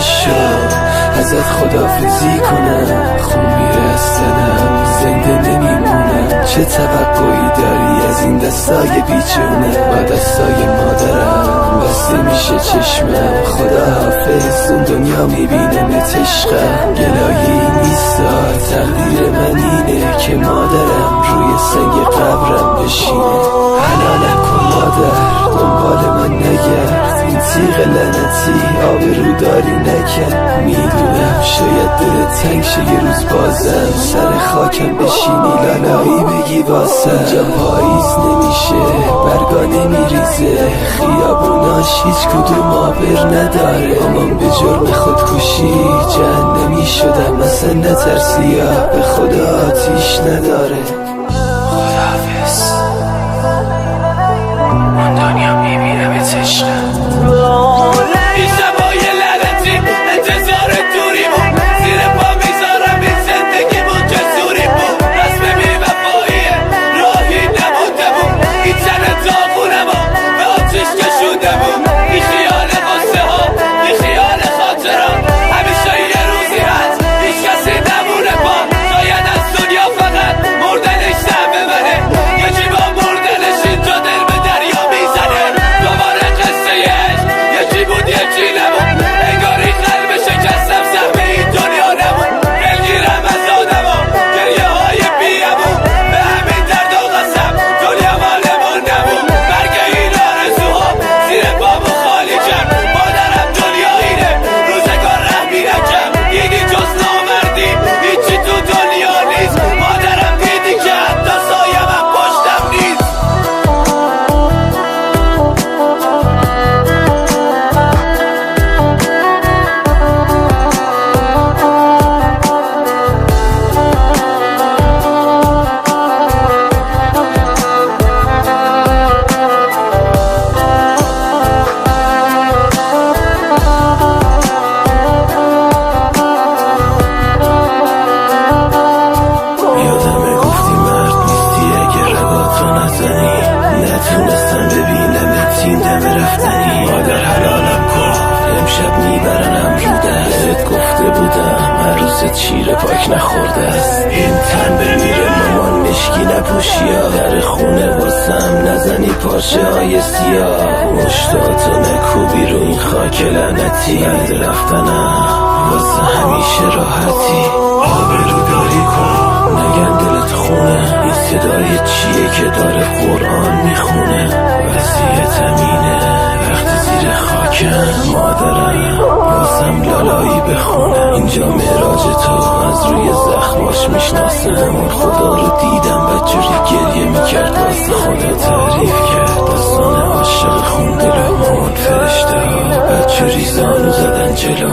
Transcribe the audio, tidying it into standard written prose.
نشد ازت خداحافظی کنم، خون میره از تنم زنده نمیمونم. چه توقعی داری از این دستای بیچونه؟ با دستای مادرم بسته میشه چشمم. خداحافظ اون دنیا میبینمت عشقم. گلایی نیستا تقدیر من اینه که مادرم روی سنگ قبرم بشینه. حلالم کن مادر دنبال من نگرد، این تیغ لعنتی آبرو داری نکرد. میدونم شاید دلت تنگ شه یه روز بازم سر خاکم بشینی لالایی بگی واسم. اینجا پاییز نمیشه برگا نمیریزه، خیابوناش هیچ کدوم آبر نداره. مامان به جرم خودکشی جهنمی شدم، اصلا نترسیا به خدا آتیش نداره. خداحافظ من دنیا میبینم ات عشقم. این شبای لعنتی انتظار دوری بود، زیر پا میذارم این زندگی بود جسوری بود. رسم بی‌وفاییه راهی نمونده بود، این تن داغونم و به آتیش کشونده بود. این خیال قصه ها این خیال خاطرات، همیشه یه روزی هست هیچ کسی نمونه با. شاید از دنیا فقط مردنش سهم منه، یه جیبا مردنش اینجا دل به دریا میزنه. دوباره قصه عشق یکی بود یکی نمون، انگاری قلب شکستم سهم این دنیا نمون. دلگیرم از آدما گریه های بیامون، به همین درد و قسم دنیا مالمون نمون. برگ این آرزوها زیر پامو خالی کرد، مادرم دنیا اینه روزگار رحمی نکم. دیدی جز نامردی هیچی تو دنیا نیست، مادرم دیدی که حتی سایم هم پشتم نیست. یادمه گفتی مرد نیستی اگه رگاتو نزنی، نتونستم ببینم تیم دم رفتنی. مادر حلالم کن امشب میبرنم رو دست، گفته بودم عروست شیر پاک نخورده است. این تن بمیره مامان مشکی نپوشیا، در خونه واسم نزنی پارچه های سیاه. مشتاتو نکوبی رو این خاک لعنتی، بعد رفتنم واسه همیشه راحتی. آبرو داری کن نگن دلت خونه، این صدای چیه که داره قرآن میخونه؟ وصیت امینه وقتی زیر خاکم، مادرم واسم لالایی بخونه. اینجا معراج تو از روی زخماش میشناسم، اون خدا رو دیدم بدجوری گریه میکرد واسه خدا تعریف کرد. داستان عاشق خوندلو اون فرشته ها بدجوری زانو زدن جلو.